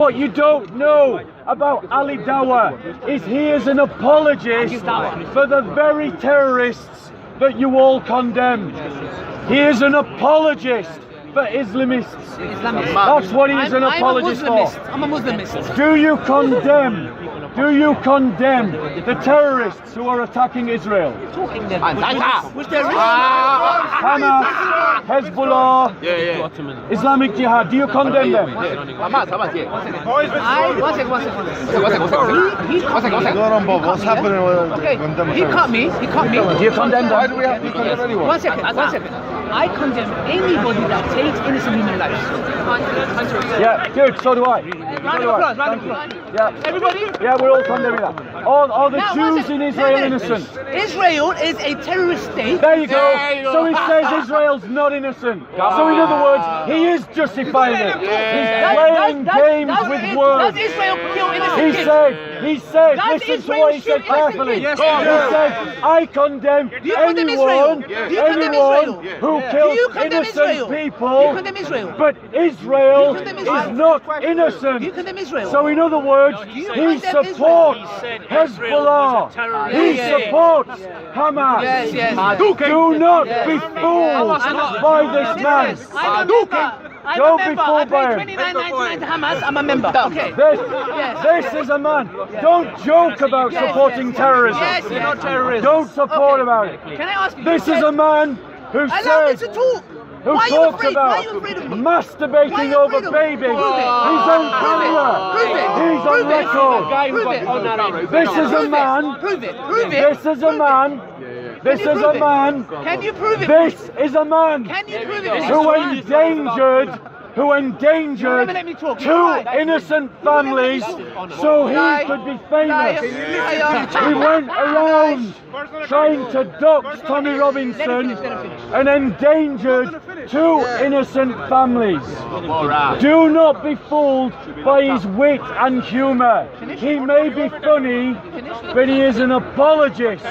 What you don't know about Ali Dawah is he is an apologist for the very terrorists that you all condemn. He is an apologist for Islamists. That's what he is an apologist for. I'm a Muslimist. Do you condemn the terrorists who are attacking Israel? Which terrorists? Hamas, Hezbollah, Islamic Jihad. Do you condemn them? One second. What's happening with He cut me. Do you condemn them? Why do we have to condemn anyone? One second. I condemn anybody that takes innocent human lives. Yeah, good. So do I. Round of applause. Yeah. Everybody? Yeah, we're all condemning that. Are the Jews in Israel innocent? Israel is a terrorist state. There you go. So he says Israel's not innocent. So in other words, he is justifying it. He's playing games with words. Does Israel kill innocent kids? He said, listen to what he said carefully. He said, I condemn anyone who kills innocent people, but Israel is not innocent. So in other words, he supports Hezbollah. He supports Hamas. Do not be fooled by this man. Don't be fooled by him. Hamas, I'm a member. Okay. This is a man. Don't joke about supporting terrorism. Yes, you're not terrorists. Don't support about it. Can I ask you? This is a man who says, who talks about masturbating over babies. He's on camera. He's on record. This is a man. This is a man. This is a man. Can you prove it? This is a man Can you prove it? who endangered two innocent families so he could be famous. He went around trying to dox Tommy Robinson and endangered two innocent families. Do not be fooled by his wit and humour. He may be funny, but he is an apologist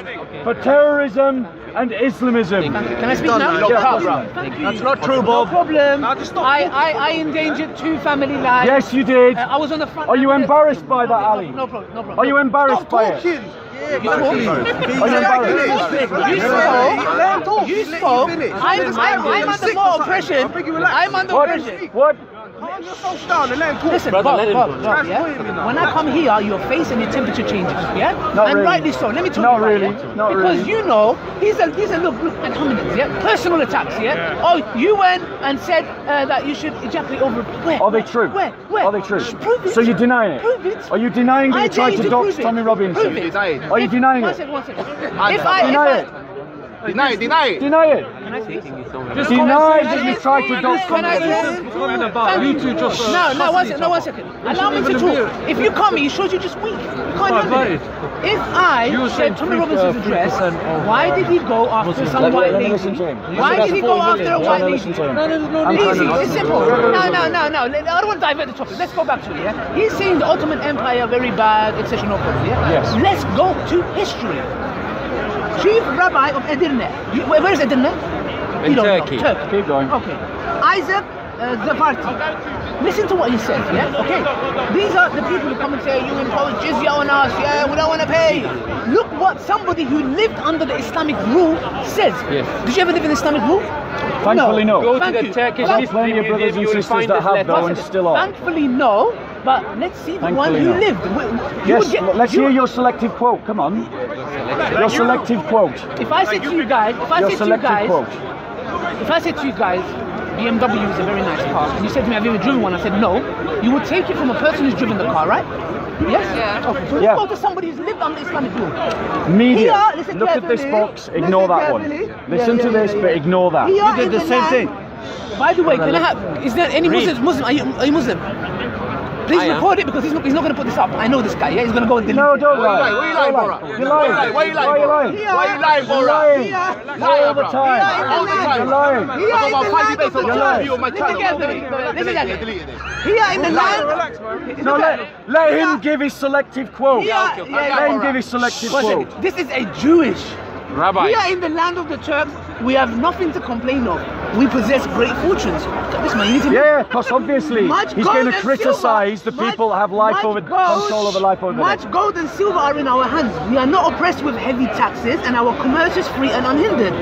for terrorism and Islamism. Can I speak now? That's not true, Bob. No problem. I endangered two family lives. Yes, you did. I was on the front. Are you embarrassed by that, Ali? No problem. Are you embarrassed by it? You Are you embarrassed? You spoke. I'm under more oppression. I'm under oppression. What? Listen, Bob, yeah? When I come here, your face and your temperature changes, yeah? Not and really. rightly so. Let me tell Not you why, really. yeah? Not because really. you know, these are look at hominids, yeah? Personal attacks, yeah? Oh, you went and said that you should ejaculate over. Where? Are they true? Where? Are they true? Prove it. So you're denying it? Prove it. Are you denying that you tried to dox Tommy Robinson? Prove it. Are you denying it? One second. Deny it. Deny it. Deny it. Can I speak? Deny that you tried to dox Can Tommy I Robinson. No, one second. Allow me to talk. If you come here, it shows you're just weak. You can't do it. If I said Tommy Robinson's address, why did he go after some white lady? Why did he go after a white lady? Easy, it's simple. No. I don't want to divert the topic. Let's go back to it, yeah? He's saying the Ottoman Empire, very bad, etc. No problem, yeah? Yes. Let's go to history. Chief Rabbi of Edirne. Where is Edirne? In Turkey. Keep going. Okay. Isaac Zavarti. Listen to what he said, yeah? Okay. These are the people who come and say, you impose jizya on us, yeah, we don't want to pay. Look what somebody who lived under the Islamic rule says. Yes. Did you ever live in Islamic rule? Thankfully, no. Go to Thank the you. Turkish There's history plenty of brothers and museum, you will sisters find that this have letter. though and still are. Thankfully, no. But let's see the one Thankfully, who no. lived. Yes, let's hear your selective quote. Come on. Your selective quote. If I said to you guys, Your selective quote. BMW is a very nice car, and you said to me, have you ever driven one? I said no. You would take it from a person who's driven the car, right? Yes? Yeah. Okay. So let's go to somebody who's lived under Islamic rule. Media. Here, Look at this box. Ignore that one. Listen to this, but ignore that. You did the same thing. By the way, can I have? Is there any Muslim? Are you Muslim? Please record it because he's not going to put this up. I know this guy. Yeah, he's going to go and delete No, it. don't lie. Why you lying, Bora? You're lying. Why you lying? Why are you lying? Why you lying, You're Bora? lying. Lie all the time. All the time. You're lying. I got about 5 debates on you on my channel. Listen carefully. Here in the land. No, let him give his selective quote. Let him give his selective quote. This is a Jewish Rabbi. We are in the land of the Turks. We have nothing to complain of. We possess great fortunes. This man, you need to Yeah, because obviously Much he's gold going to and criticize the silver, people that have life over control over life over Much them. gold and silver are in our hands. We are not oppressed with heavy taxes, and our commerce is free and unhindered.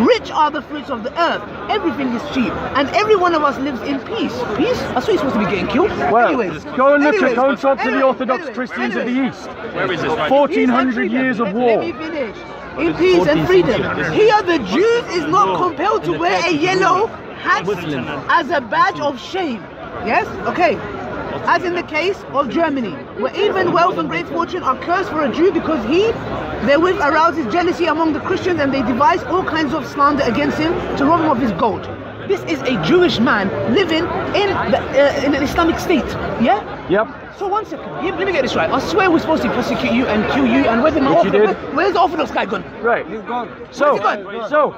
Rich are the fruits of the earth. Everything is cheap, and every one of us lives in peace. Peace? I thought you're supposed to be getting killed. Well, Anyways, go and anyways, talk to the Orthodox anyways, Christians of the East. Where is this? 1400 years of war. Let me finish. In peace and freedom. Here the Jews is not compelled to wear a yellow hat as a badge of shame. Yes? Okay. As in the case of Germany, where even wealth and great fortune are cursed for a Jew because he therewith arouses jealousy among the Christians, and they devise all kinds of slander against him to rob him of his gold. This is a Jewish man living in an Islamic state. Yeah? Yep. So one second, let me get this right. I swear we're supposed to persecute you and kill you, and where's the where's the Orthodox guy gone? Right. He's gone. So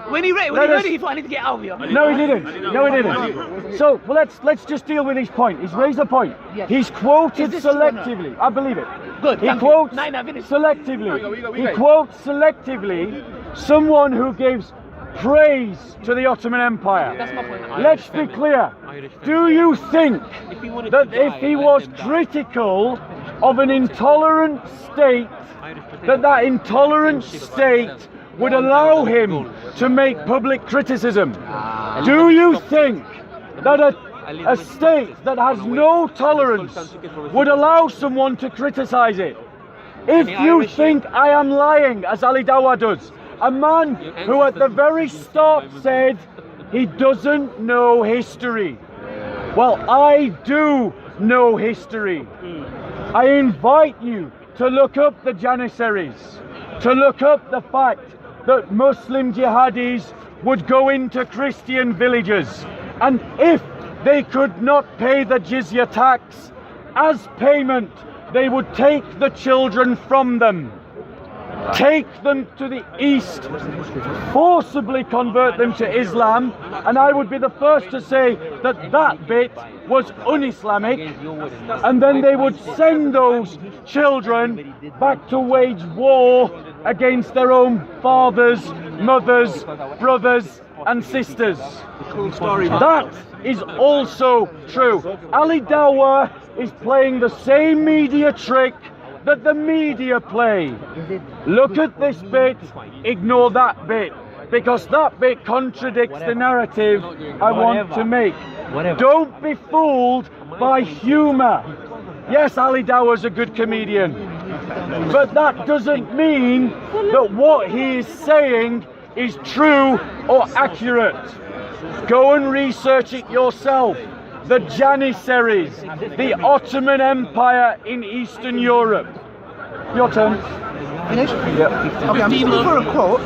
When he read it, he thought I need to get out of here. No, he didn't. No, he didn't. So, well, let's just deal with his point. He's raised a point. Yes. He's quoted Is this true or not? selectively. I believe it. Good. He thank quotes you. Nine, I finished. selectively. We He go. quotes selectively someone who gives praise to the Ottoman Empire. That's my point. Let's be clear. Do you think that if he was critical of an intolerant state, that intolerant state would allow him to make public criticism? Do you think that a state that has no tolerance would allow someone to criticize it? If you think I am lying, as Ali Dawah does, a man who at the very start said he doesn't know history. Well, I do know history. I invite you to look up the Janissaries, to look up the fact that Muslim jihadis would go into Christian villages, and if they could not pay the jizya tax, as payment, they would take the children from them, take them to the east, forcibly convert them to Islam, and I would be the first to say that that bit was un-Islamic, and then they would send those children back to wage war against their own fathers, mothers, brothers and sisters. That is also true. Ali Dawah is playing the same media trick that the media play. Look at this bit, ignore that bit, because that bit contradicts the narrative I want to make. Don't be fooled by humour. Yes, Ali Dawah's a good comedian, but that doesn't mean that what he is saying is true or accurate. Go and research it yourself. The Janissaries, the Ottoman Empire in Eastern Europe. Your turn. Finish? Yeah. Okay, I'm just looking for a quote.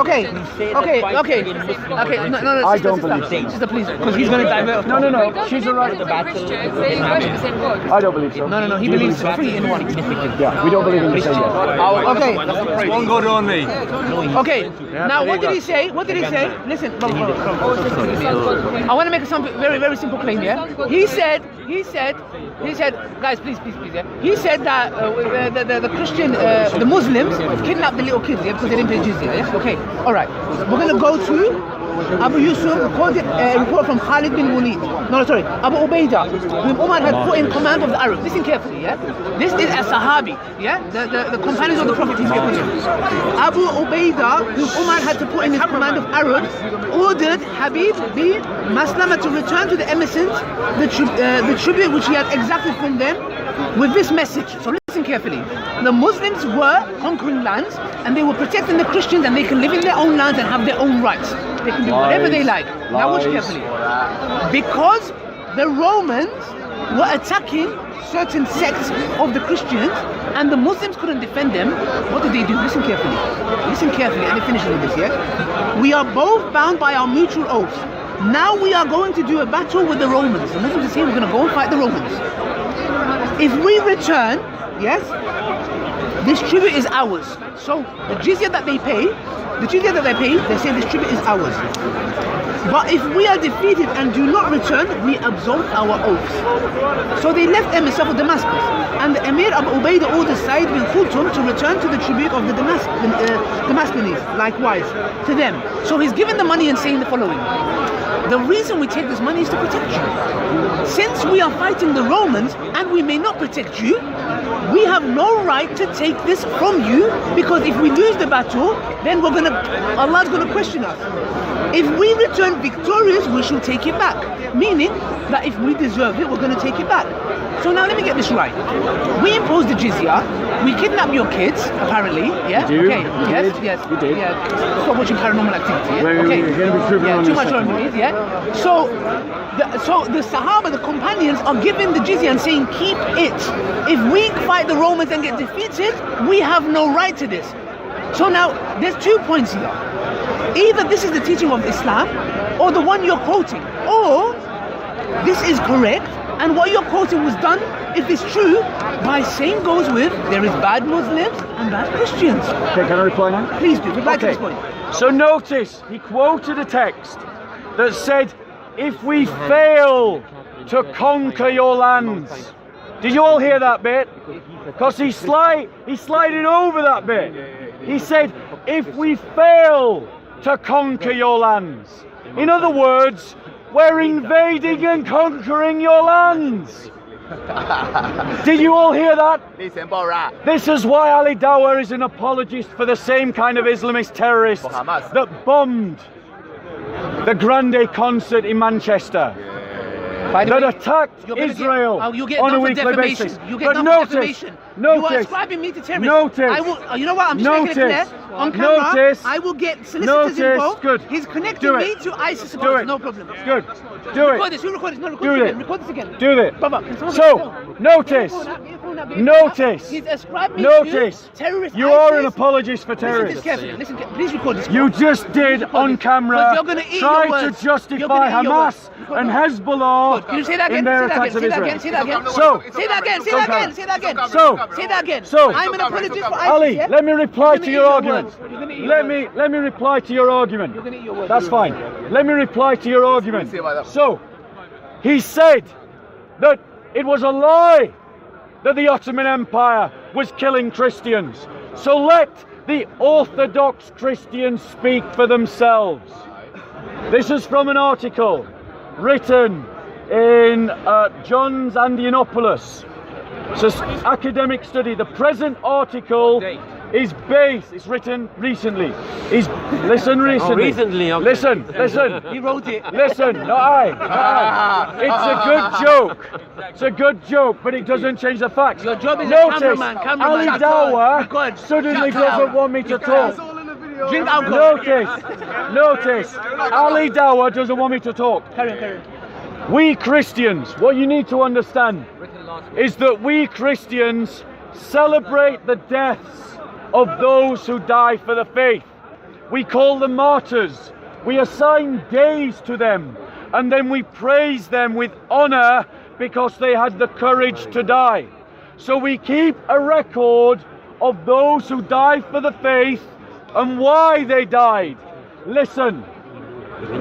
Okay. No. I don't believe so. Sister, please, because he's going to divert. No. She's alright. I don't believe so. No. He believes 3 in 1. Yeah, we don't believe in the same God. Okay. One God only. Okay. Now, what did he say? Listen, brother. I want to make some very, very simple claim. Yeah. He said, guys, please. Yeah. He said that the Christian, the Muslims kidnapped the little kids, yeah, because they didn't pay jizya. Yeah. Okay. All right. We're gonna go to Abu Yusuf recorded a report from Khalid bin Walid. Abu Ubaidah, whom Umar had put in command of the Arabs. Listen carefully, yeah? This is a Sahabi, yeah? The companions of the Prophet he's getting to. Abu Ubaidah, whom Umar had to put in his command of Arabs, ordered Habib bin Maslama to return to the emissaries the tribute which he had exacted from them with this message. So listen carefully. The Muslims were conquering lands, and they were protecting the Christians, and they can live in their own lands and have their own rights. They can do whatever they like. Now watch carefully. Because the Romans were attacking certain sects of the Christians, and the Muslims couldn't defend them, what did they do? Listen carefully, and they finish with this, yeah? We are both bound by our mutual oaths. Now we are going to do a battle with the Romans. The Muslims are saying we're going to go and fight the Romans. If we return, yes, this tribute is ours. So the jizya that they pay, they say this tribute is ours. But if we are defeated and do not return, we absolve our oaths. So they left emissary of Damascus, and the Emir Abu Ubaidah ordered Sa'id bin Khultum to return to the tribute of the Damascus, likewise to them. So he's given the money and saying the following: the reason we take this money is to protect you. Since we are fighting the Romans and we may not protect you, we have no right to take this from you, because if we lose the battle, then Allah's gonna question us. If we return victorious, we shall take it back. Meaning that if we deserve it, we're gonna take it back. So now let me get this right. We impose the jizya, we kidnap your kids, apparently, yeah? You do? Okay, You yes, did? yes. You did? Yeah. Stop watching Paranormal Activity, yeah? Wait, Okay. you're gonna be proven Yeah, on too this much second. horror movies, yeah? So the Sahaba, the companions, are given the jizya and saying, keep it. If we fight the Romans and get defeated, we have no right to this. So now, there's 2 points here. Either this is the teaching of Islam, or the one you're quoting, or this is correct, and what you're quoting was done, if it's true, by same goes with, there is bad Muslims and bad Christians. Okay, can I reply now? Please do, reply to this point. So notice, he quoted a text that said, if we fail to conquer your lands. Did you all hear that bit? Because he slided over that bit. He said, if we fail to conquer your lands. In other words, we're invading and conquering your lands. Did you all hear that? This is why Ali Dawah is an apologist for the same kind of Islamist terrorists that bombed the Grande concert in Manchester. That attacked Israel on a weekly basis. But notice, you are ascribing me to terrorists. Notice. You know what? I'm just making it clear. On camera, I will get solicitors involved. Good. He's connecting me to ISIS supporters. No problem. Good. Do Record this. You record this. No, record this again. Record this again. Do it. Brother, can someone So, notice. He's ascribed me to terrorists. You are an apologist for terrorists. Listen, please record this. You just did on camera try to words. justify Hamas and Hezbollah Can you say that again? in their attacks of Israel. Say that again. So, say that again. Say that again. Say that again. Say that again. So, I'm an apologist for ISIS. Ali, Yeah? let me reply to your argument. Let Let me reply to your argument. You're gonna eat your words. That's fine. Let me reply to your argument. So, he said that it was a lie that the Ottoman Empire was killing Christians. So let the Orthodox Christians speak for themselves. This is from an article written in Johns Indianapolis. It's an academic study. The present article is based, it's written recently. Listen recently. Recently, okay. Listen. He wrote it. Listen, not I. It's a good joke. It's a good joke, but it doesn't change the facts. Your job is Notice, a cameraman. Ali Dawah suddenly doesn't want me to talk. Drink alcohol. Notice, Ali Dawah doesn't want me to talk. Carry on. We Christians, what you need to understand is that we Christians celebrate the deaths of those who die for the faith. We call them martyrs. We assign days to them, and then we praise them with honor because they had the courage to die. So we keep a record of those who died for the faith and why they died. Listen,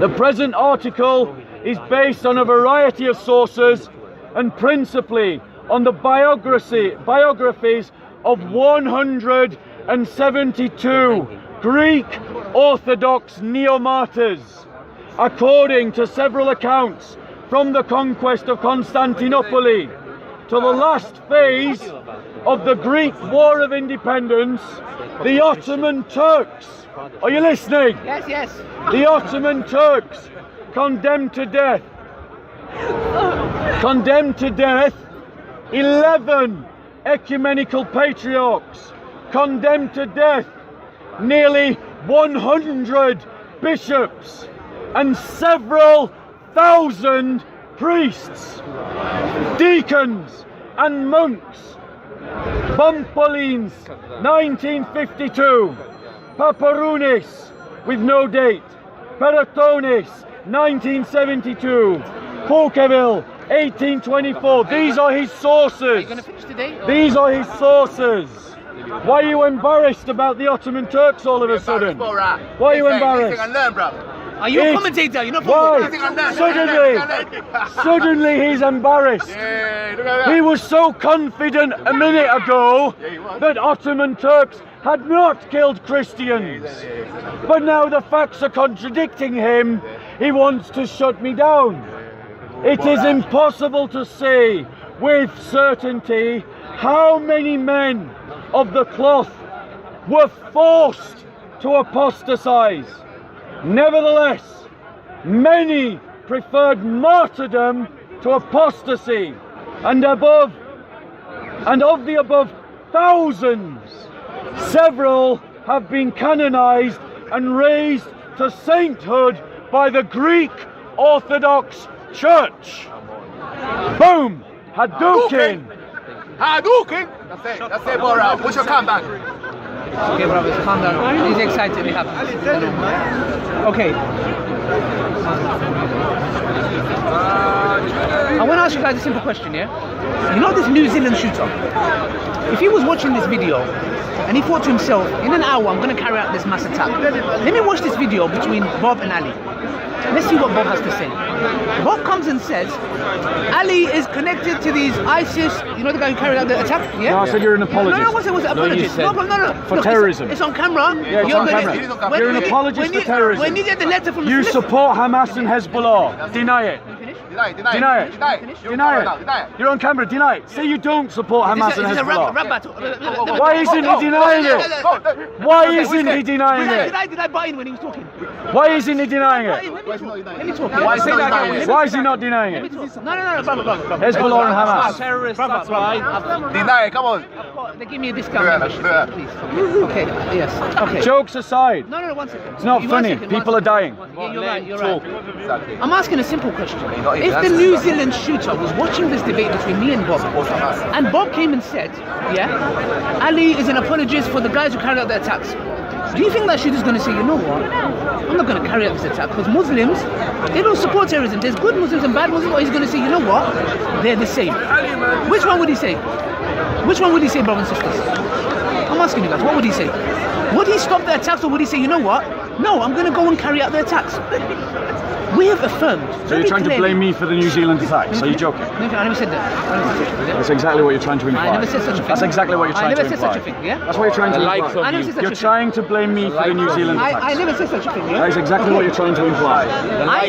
the present article is based on a variety of sources and principally on the biographies of 172 Greek Orthodox neo-martyrs, according to several accounts, from the conquest of Constantinople to the last phase of the Greek War of Independence. The Ottoman Turks, are you listening? Yes. The Ottoman Turks condemned to death 11 ecumenical patriarchs, condemned to death nearly 100 bishops and several thousand priests, deacons and monks. Bumpolines, 1952. Paparounis, with no date. Peratonis, 1972. Pulkeville, 1824. These are his sources. Are you going to finish today? These are his sources. Why are you embarrassed about the Ottoman Turks all of a sudden? Why are you embarrassed? Are you a commentator? You're not Why? Suddenly he's embarrassed. He was so confident a minute ago that Ottoman Turks had not killed Christians. But now the facts are contradicting him. He wants to shut me down. It is impossible to say with certainty how many men of the cloth were forced to apostatize. Nevertheless, many preferred martyrdom to apostasy, and of the above thousands, several have been canonized and raised to sainthood by the Greek Orthodox Church. Boom! Hadouken! Hadouken! That's it, Bora. What's your comeback? Okay, brothers, calm down. He's excited. He happens. Okay. I want to ask you guys a simple question, yeah? You know this New Zealand shooter? If he was watching this video and he thought to himself, in an hour I'm going to carry out this mass attack. Let me watch this video between Bob and Ali. Let's see what Bob has to say. Bob comes and says, Ali is connected to these ISIS, you know the guy who carried out the attack? Yeah? No, I said you're an apologist. No, what's it? Apologist. No. For Look, terrorism. It's on camera. Yeah, it's on camera. You're an apologist for terrorism. When you get the letter from the You solicitor- support Hamas and Hezbollah. Deny it. Deny it. Deny it. You're on camera. Deny it. Say you don't support Hamas and It's a Hezbollah. rap battle. Why isn't he denying it? Why isn't he denying it? Did I buy in when he was talking? Why isn't he denying it? Let me talk. Why is he not denying it? No, brother. Hezbollah and Hamas. Terrorists, that's why. Deny it, come on. They give me a discount membership, please. Okay, yes. Okay. Jokes aside. No, 1 second. It's not funny. People are dying. Yeah, you're right. I'm asking a simple question. If the New Zealand shooter was watching this debate between me and Bob, and Bob came and said, yeah, Ali is an apologist for the guys who carried out the attacks, do you think that shooter's going to say, you know what, I'm not going to carry out this attack because Muslims, they don't support terrorism. There's good Muslims and bad Muslims. Or he's going to say, you know what, they're the same. Which one would he say? Which one would he say, brothers and sisters? I'm asking you guys, what would he say? Would he stop the attacks or would he say, you know what, no, I'm going to go and carry out the attacks? We have affirmed. So you're trying to blame me for the New Zealand attacks? Are you joking? I never said that. That's exactly what you're trying to imply. I never said such a thing. That's exactly what you're trying to imply. I never said such a thing, yeah? That's what you're trying to imply. I never said such a thing. You're trying to blame me for the New Zealand attacks. I never said such a thing, yeah? That is exactly what you're trying to imply.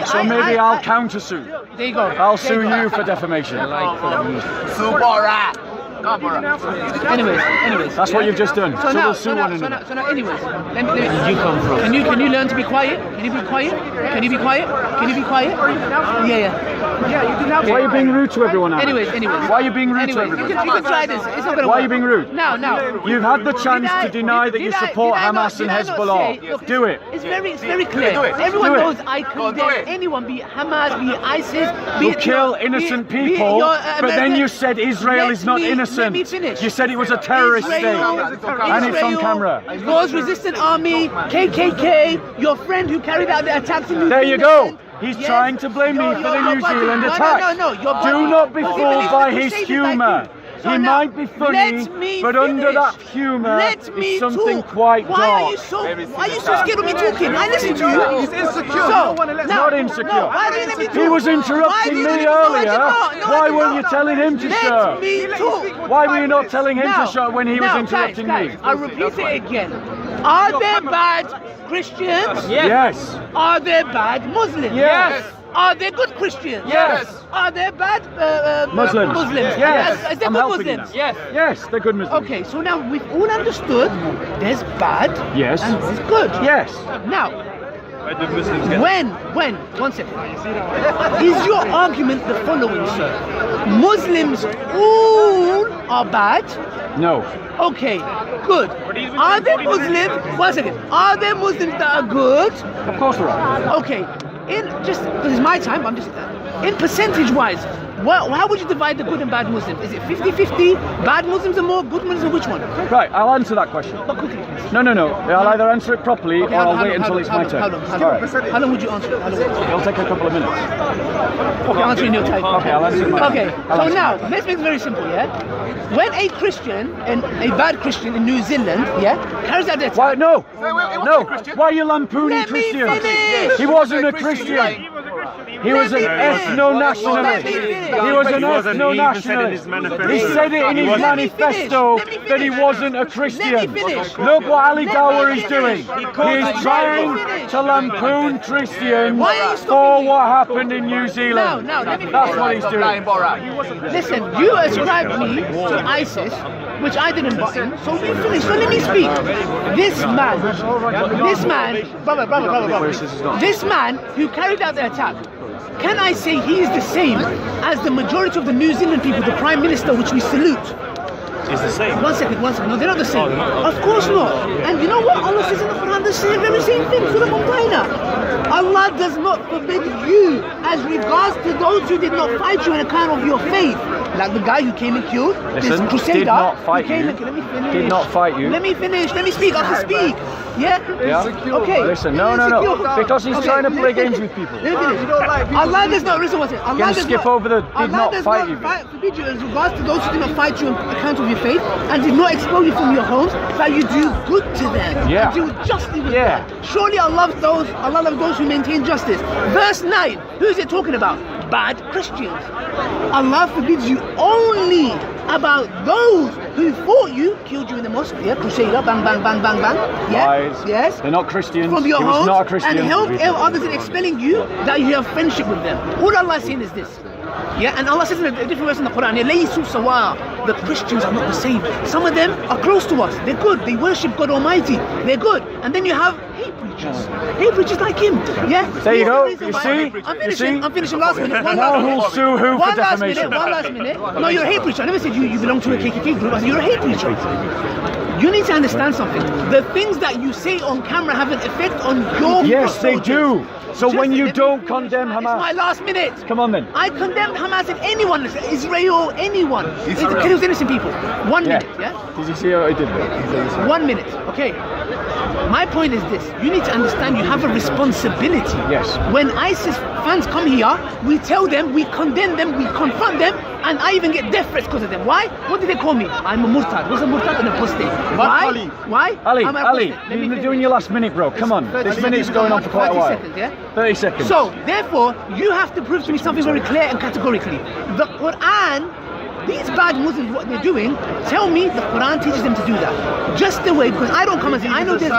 So maybe I'll counter-sue. There you go. I'll sue you for defamation. Anyways. That's what you've just done. So we'll sue one another. So now, anyways. You come from. Can you learn to be quiet? Can you be quiet? Yeah. Yeah, you do now. Why are you being rude to everyone now? Anyways. Why are you being rude to everyone? You can try this. It's not gonna work. Why are you being rude? No. You've had the chance to deny that you support Hamas and Hezbollah. Do it. It's very clear. Everyone knows I condemn anyone, be it Hamas, be it ISIS, be You it kill innocent people, but then you said Israel is not innocent. Let me finish. You said it was a terrorist state. And it's on camera. Lord's Resistance Army, KKK, your friend who carried out the attacks in New Zealand. There you go. He's trying to blame me for the New Zealand attack. No. Do not be fooled by his humour. He might be funny, but under that humour is something quite dark. Why are you so scared of me talking? I listen to you. He's insecure. Not insecure. Why don't you let me talk? He was interrupting me earlier. Why weren't you telling him to shut? Let me talk. Why were you not telling him to shut when he was interrupting me? Guys, I'll repeat it again. Are there bad Christians? Yes. Are there bad Muslims? Yes. Are there good Christians? Yes. Are there bad Muslims? Yes. Is there I'm good helping you Muslims? now. Yes, they're good Muslims. Okay, so now we've all understood there's bad Yes. and there's good. Yes. Now, one second. Is your argument the following, sir? Muslims all are bad? No. Okay, good. Are there Muslims? 1 second. Are there Muslims that are good? Of course there are. Okay. Because it's my time, I'm just in percentage-wise, How would you divide the good and bad Muslims? Is it 50-50? Bad Muslims are more, good Muslims are which one? Right, I'll answer that question. But quickly, please. No. I'll either answer it properly or I'll wait until it's my turn. How long would you answer it? It'll take a couple of minutes. Okay, answer in your time. Okay, I'll answer it. Okay, so now, let's make it very simple, yeah? When a Christian, and a bad Christian in New Zealand, yeah, carries out their attack... Why, no! Christian. Why are you lampooning Let me Christians? finish. He wasn't a Christian. He was an ethno-nationalist. He was an ethno-nationalist. He said it in his manifesto that he wasn't a Christian. Look what Ali Dawah is doing. He is trying to lampoon Christians for what happened in New Zealand. That's what he's doing. Listen, you ascribed me to ISIS, which I didn't buy in, so you finish. So let me speak. This man who carried out the attack, can I say he is the same as the majority of the New Zealand people, the Prime Minister, which we salute? Is the same. One second. No, they're not the same. Of course not. And you know what? Allah says in the Quran the very same thing. Surah Mumtahina. Allah does not forbid you as regards to those who did not fight you on account of your faith. Like the guy who came and killed this crusader. Did not fight you. Let me finish. Did not fight you. Let me finish. Let me speak. I can speak. Yeah? Okay. Listen, no. Because he's trying to play games with people. Let me finish. Allah does not, listen, what's it? Allah does skip over the did not fight you. Forbid you as regards to those who did not fight you on account of your faith and did not expel you from your homes, that you do good to them. Yeah. And do justly with them. Surely Allah loves those who maintain justice. Verse 9, who is it talking about? Bad Christians. Allah forbids you only about those who fought you, killed you in the mosque, crusader, bang, bang, bang, bang, bang. Yes. They're not Christians. From your he was homes, not a Christian. and help others in expelling you, that you have friendship with them. All Allah is saying is this. Yeah, and Allah says in a different verse in the Quran, the Christians are not the same. Some of them are close to us. They're good. They worship God Almighty. They're good. And then you have hate preachers. Hate preachers like him. Yeah. There you go. You see? I'm finishing last minute. Now who'll sue who for defamation? One last minute. No, you're a hate preacher. I never said you belong to a KKK group. I said you're a hate preacher. You need to understand something. The things that you say on camera have an effect on your Yes, they do. So when you don't condemn Hamas... It's my last minute. Come on then. I condemned Hamas and anyone, Israel, anyone. It kills innocent people. 1 minute, yeah? Did you see how I did that? 1 minute, okay. My point is this. You need to understand you have a responsibility. Yes. When ISIS fans come here, we tell them, we condemn them, we confront them, and I even get death threats because of them. Why? What do they call me? I'm a murtad. What's a murtad? An apostate. Why? Why? Ali, you're doing your last minute, bro. Come on. This minute's going on for quite a while. 30 seconds, yeah? 30 seconds. So, therefore, you have to prove to me something very clear and categorically. The Quran, these bad Muslims, what they're doing, tell me the Quran teaches them to do that. Just the way, because I don't come and say, I know there's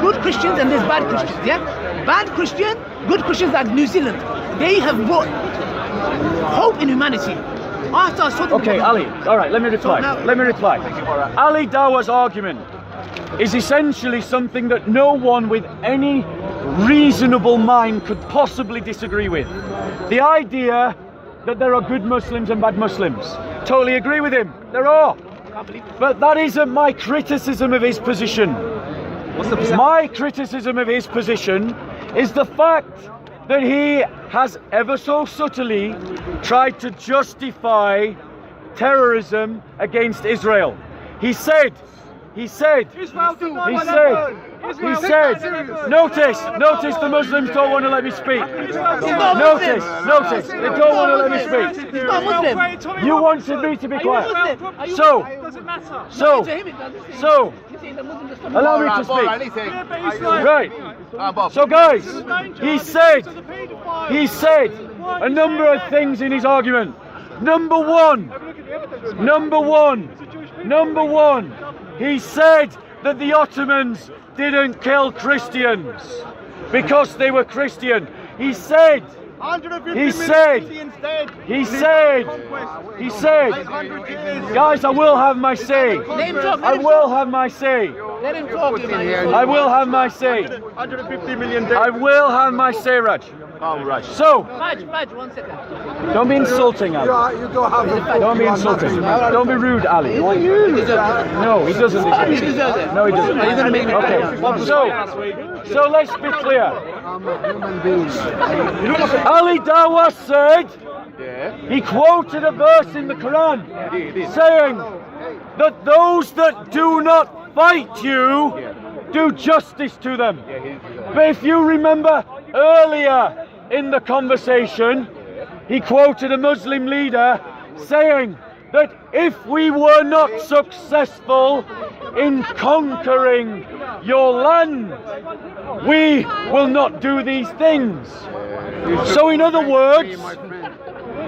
good Christians and there's bad Christians, yeah? Bad Christian, good Christians like New Zealand. They have brought hope in humanity. Okay, Ali, alright, let me reply. Ali Dawah's argument is essentially something that no one with any reasonable mind could possibly disagree with. The idea that there are good Muslims and bad Muslims. Totally agree with him. There are. But that isn't my criticism of his position. My criticism of his position is the fact that he has ever so subtly tried to justify terrorism against Israel. He said, notice the Muslims don't want to let me speak. Notice, they don't want to let me speak. He's not Muslim. You wanted me to be quiet. So, allow me to speak. Right. So guys, he said a number of things in his argument. Number one, he said that the Ottomans didn't kill Christians because they were Christian. He said, guys, I will have my say. I will have my say. Let him talk. I will have my say. 150 million. I will have my say, Raj. Oh, Raj. So, Raj, 1 second. don't be insulting, Ali. Don't be insulting. Don't be rude, Ali. No, he doesn't. He deserves it. No, he doesn't. Are you gonna make me Okay. So let's be clear. Ali Dawah said he quoted a verse in the Quran saying that those that do not fight you, do justice to them. But if you remember earlier in the conversation, he quoted a Muslim leader saying that if we were not successful in conquering your land, we will not do these things. So in other words,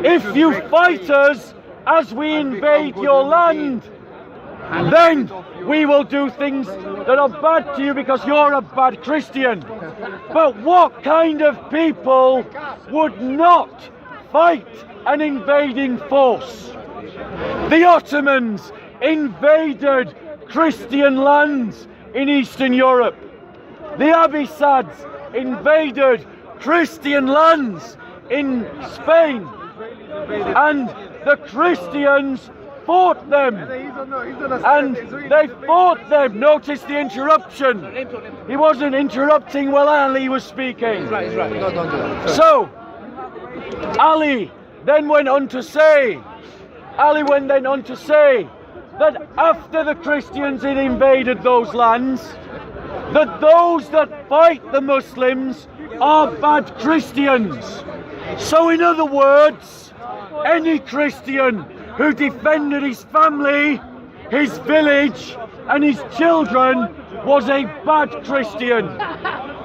if you fight us as we invade your land, then we will do things that are bad to you because you're a bad Christian. But what kind of people would not fight an invading force? The Ottomans invaded Christian lands in Eastern Europe. The Abbasids invaded Christian lands in Spain. And the Christians fought them. And they fought them. Notice the interruption. He wasn't interrupting while Ali was speaking. So, Ali then went on to say, that after the Christians had invaded those lands, that those that fight the Muslims are bad Christians. So in other words, any Christian who defended his family, his village and his children was a bad Christian.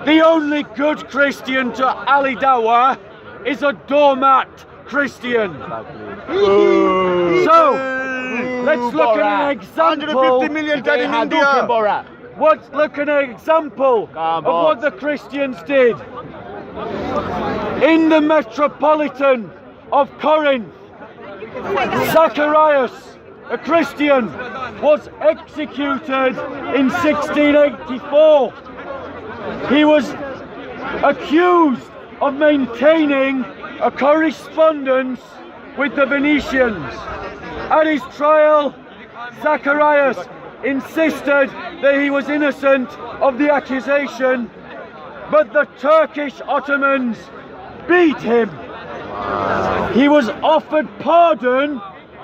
The only good Christian to Ali Dawah is a doormat Christian. So, let's look at an example. 150 million dead in India. Let's look at an example of what the Christians did. In the metropolitan of Corinth, Zacharias, a Christian, was executed in 1684. He was accused of maintaining a correspondence with the Venetians. At his trial, Zacharias insisted that he was innocent of the accusation, but the Turkish Ottomans beat him. He was offered pardon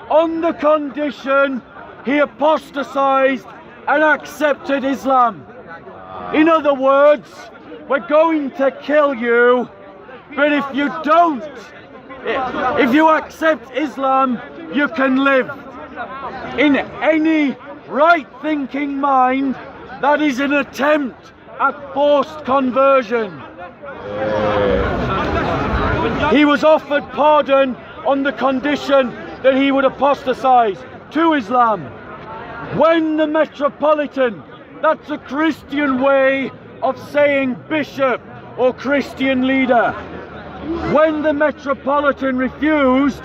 on the condition he apostatized and accepted Islam. In other words, we're going to kill you, but if you don't, if you accept Islam, you can live. In any right-thinking mind, that is an attempt at forced conversion. He was offered pardon on the condition that he would apostatize to Islam. When the metropolitan, that's a Christian way of saying bishop or Christian leader, when the metropolitan refused,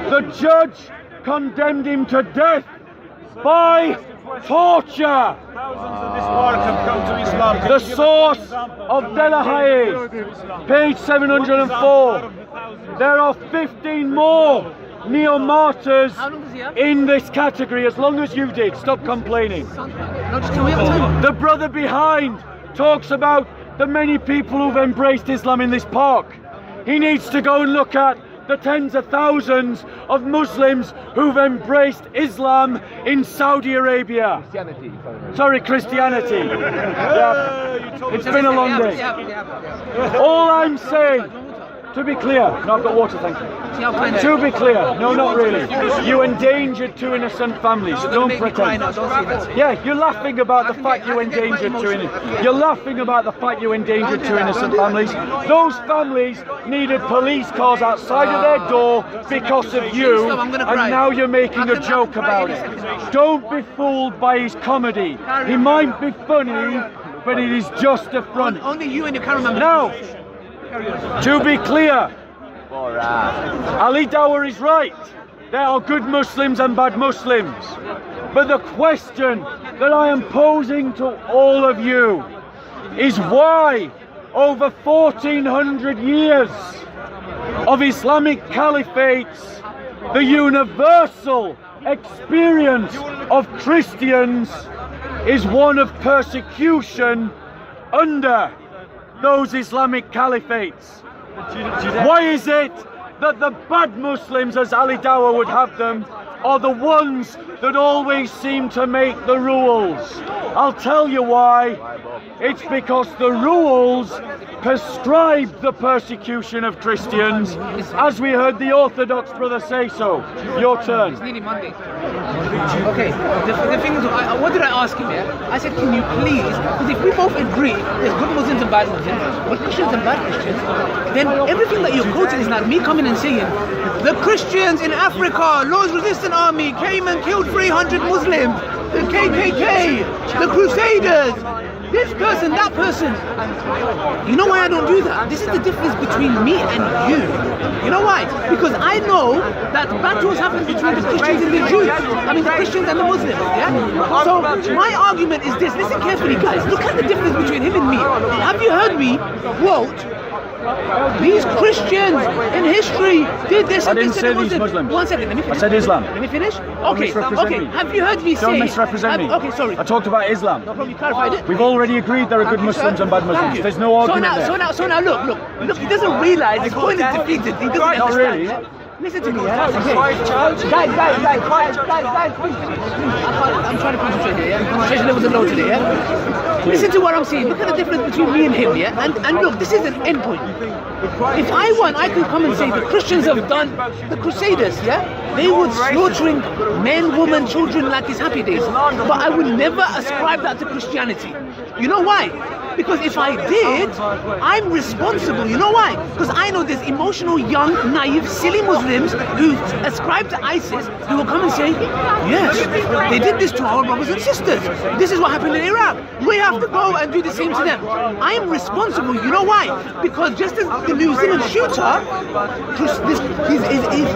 the judge condemned him to death by torture. The source of Dawah, page 704. There are 15 more neo-martyrs in this category, as long as you did. Stop complaining. The brother behind talks about the many people who've embraced Islam in this park. He needs to go and look at the tens of thousands of Muslims who've embraced Islam in Saudi Arabia. Christianity. Yeah. It's been a long day. All I'm saying, to be clear, no, I've got water, thank you. To be clear, no, not really. You endangered two innocent families. Don't pretend. Yeah, you're laughing about the fact you endangered two innocent. You're laughing about the fact you endangered two innocent families. Those families needed police cars outside of their door because of you, and now you're making a joke about it. Don't be fooled by his comedy. He might be funny, but it is just a front. Only you and your cameraman. Now, to be clear, Ali Dawah is right. There are good Muslims and bad Muslims. But the question that I am posing to all of you is why, over 1400 years of Islamic caliphates, the universal experience of Christians is one of persecution under those Islamic caliphates. Why is it that the bad Muslims, as Ali Dawah would have them, are the ones that always seem to make the rules. I'll tell you why. It's because the rules prescribe the persecution of Christians, as we heard the Orthodox brother say so. Your turn. It's nearly Monday. Okay, the thing is, what did I ask him here? I said, can you please, because if we both agree there's good Muslims and bad Muslims, but Christians and bad Christians, then everything that you're quoting is not me coming and saying, the Christians in Africa, Lord's Resistance Army came and killed 300 Muslims, the KKK, the Crusaders, this person, that person. You know why I don't do that? This is the difference between me and you. You know why? Because I know that battles happen between the Christians and the Jews. I mean the Christians and the Muslims, yeah? So my argument is this. Listen carefully, guys. Look at the difference between him and me. Have you heard me quote, these Christians in history did this and this and these Muslims. 1 second, let me finish. I said Islam. Let me finish? Okay, okay. Have you heard me say... Don't misrepresent me. Okay, sorry. I talked about Islam. No problem, you clarified it. We've already agreed there are good Muslims and bad Muslims. There's no argument there. So now, look, he doesn't realise his point is defeated. He doesn't understand. Not really. Yeah? Listen to me, yeah? Okay. Guys, please. I'm trying to concentrate here, yeah? Concentration levels are low today, yeah? Listen to what I'm saying. Look at the difference between me and him, yeah? And look, this is an end point. If I want, I could come and say the Christians have done the Crusaders, yeah? They were slaughtering men, women, children like it's happy days. But I would never ascribe that to Christianity. You know why? Because if I did, I'm responsible. You know why? Because I know there's emotional, young, naive, silly Muslims who ascribe to ISIS who will come and say, yes, they did this to our brothers and sisters. This is what happened in Iraq. We have to go and do the same to them. I am responsible. You know why? Because just as the New Zealand shooter,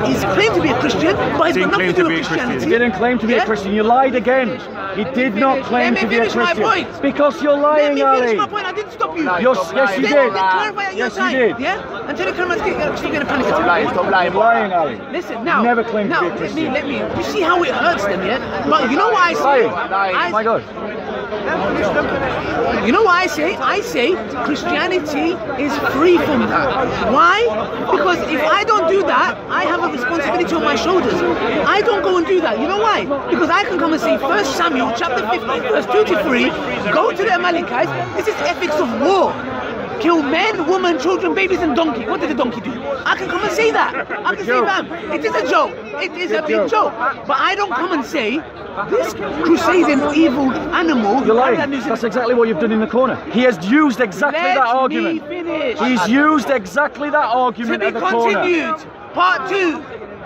he's claimed to be a Christian, but he's got nothing to do with Christianity. He didn't claim to be a Christian. You lied again. He did not claim to be a Christian. Because you're lying, Ali. I didn't stop you. Yes, you did. Yes, you did. Yeah? Until the cameras stop getting a panic attack. Stop lying, lying, Ali. Listen, now. You never claimed to be a Christian. Let me. You see how it hurts them, yeah? But you know what I say? Oh my God. You know what I say? I say Christianity is free from that. Why? Because if I don't do that, I have a responsibility on my shoulders. I don't go and do that. You know why? Because I can come and say 1 Samuel chapter 15 verse 2 to 3, go to the Amalekites. This is ethics of war. Kill men, women, children, babies and donkey. What did the donkey do? I can come and say that. I can say that. It is a joke. It is a big joke. But I don't come and say, this crusading evil animal... You're lying. That's exactly what you've done in the corner. He has used exactly that argument. Let me finish. He's used exactly that argument at the corner. To be continued. Part 2.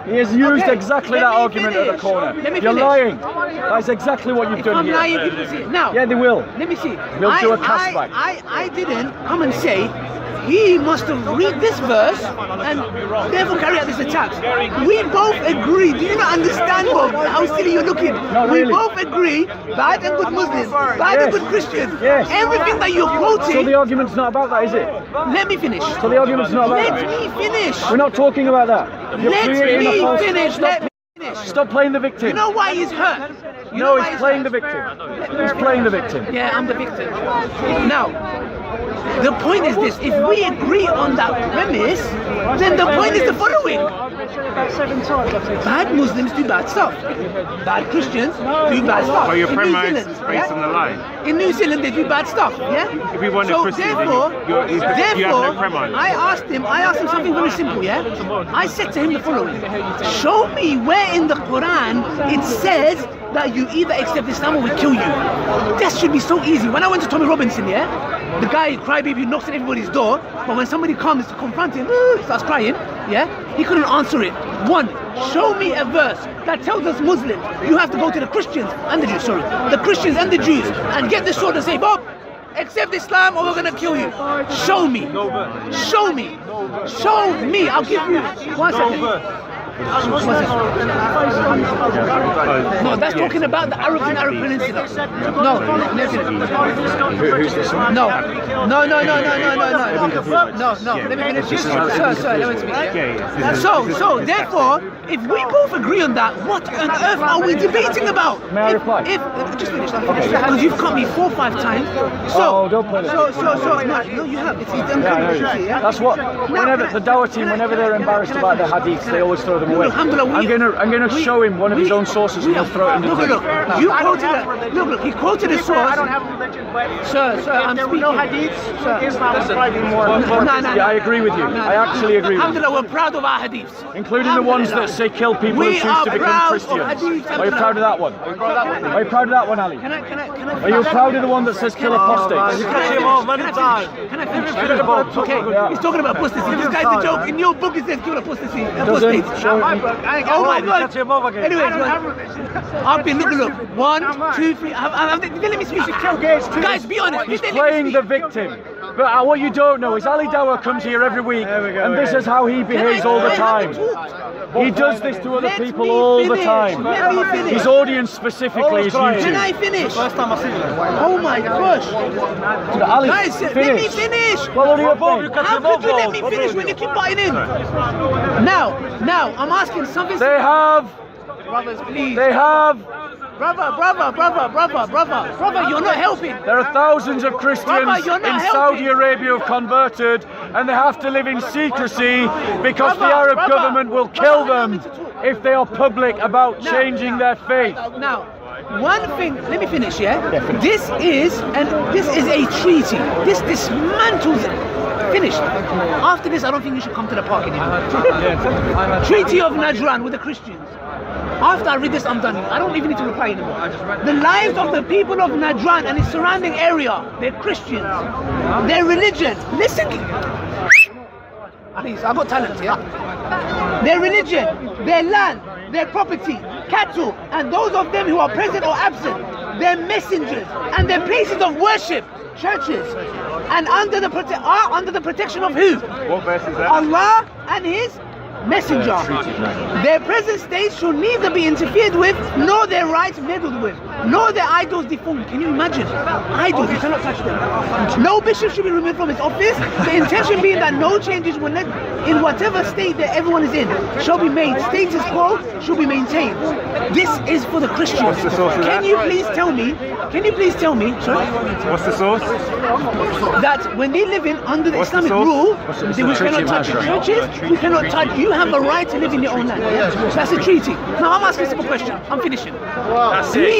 He has used exactly that argument at the corner. You're lying. That's exactly what you've done here. I'm lying, people see it. Now, yeah, they will. Let me see. We'll do a cast back. I didn't come and say, he must have read this verse and therefore carry out this attack. We both agree. Do you not understand, Bob, how silly you're looking? Really. We both agree, bad and good Muslims, bad and good Christians. Yes. Everything that you're quoting... So the argument's not about that, is it? Let me finish. So the argument's not about that? Let me finish. We're not talking about that. Let me finish. Stop playing the victim. You know why he's hurt? No, he's playing the victim. He's playing the victim. Yeah, I'm the victim. Now, the point is this, if we agree on that premise, then the point is the following. Bad Muslims do bad stuff. Bad Christians do bad stuff. But your premise is based on the lie. In New Zealand they do bad stuff, yeah? If we want so a Christian, therefore, you have no premise. I asked him something very simple, yeah? I said to him the following. Show me where in the Quran it says that you either accept Islam or we kill you. That should be so easy. When I went to Tommy Robinson, yeah? The guy, crybaby, who knocks at everybody's door, but when somebody comes to confront him, starts crying, yeah? He couldn't answer it. One, show me a verse that tells us Muslims, you have to go to the Christians and the Jews, the Christians and the Jews, and get the sword and say, Bob, accept Islam or we're gonna kill you. Show me. Show me. Show me. I'll give you 1 second. No, that's talking about the Arab Peninsula. No, Who's this one? no. Let me finish. Sir, let me speak. So, therefore, if we both agree on that, what on earth are we debating about? May I reply? Just finish. Because you've cut me 4 or 5 times. So, don't play that. No, you have. It's yeah. That's what. Whenever the Dawah team, whenever they're embarrassed about the hadiths, they always throw them away. I'm gonna show him one of his own sources, and he'll throw it in the bin. Look. You quoted it. Look. He quoted a source. I don't have religion, but Sir, I'm if there were speaking. no hadiths, Islam would probably be more. Yeah, I agree with you. I actually agree with you. Alhamdulillah, we're proud of our hadiths. Including the ones that say kill people who We choose to are become proud Christians. of hadiths, Are you proud of that one? Are you proud of that one, Ali? Can I Are you proud of the one that says kill apostates? Can I finish? Okay, he's talking about apostasy. This guy's a joke. In your book it says kill apostasy. Doesn't show Oh my God. Anyway, I've been look. 1, 2, 3. Let me speak. Guys, be honest. He's playing the victim. But what you don't know is Ali Dawah comes here every week, and this is how he behaves all the time. He does this to other people all the time. Let me finish. His audience specifically is Can YouTube. I finish? Oh my gosh. Ali, Guys, let me finish. Well, what are you saying? How could you let me finish when you keep butting in? Now, I'm asking something. They have. Brothers, please. They have. Brother, you're not helping. There are thousands of Christians Brother, you're in not Saudi helping. Arabia who've converted, and they have to live in secrecy because the Brother, Arab brother, government will brother, kill allow them me to talk. if they are public about changing their faith. Now, one thing, let me finish, yeah? This is a treaty. This dismantles it. Finished. After this, I don't think you should come to the park anymore. Treaty of Najran with the Christians. After I read this, I'm done. I don't even need to reply anymore. The lives of the people of Najran and its surrounding area, they're Christians, their religion. Listen. Please, I've got talent, yeah? Their religion, their land, their property, cattle, and those of them who are present or absent, their messengers, and their places of worship, churches, and are under the protection of who? What verse is that? Allah and His Messenger. Their present state should neither be interfered with, nor their rights meddled with, nor their idols deformed. Can you imagine? Idols, you cannot touch them. No bishop should be removed from his office. The intention being that no changes will let, in whatever state that everyone is in, shall be made. Status quo should be maintained. This is for the Christians. What's the source of that? Can you please tell me, sorry? What's the source? That when they live in under the What's the Islamic source? rule, the we treaty cannot of touch the Najran. churches, we cannot touch, you have a right to live in your own land. So that's a treaty. Now I'm asking a simple question. I'm finishing. That's it.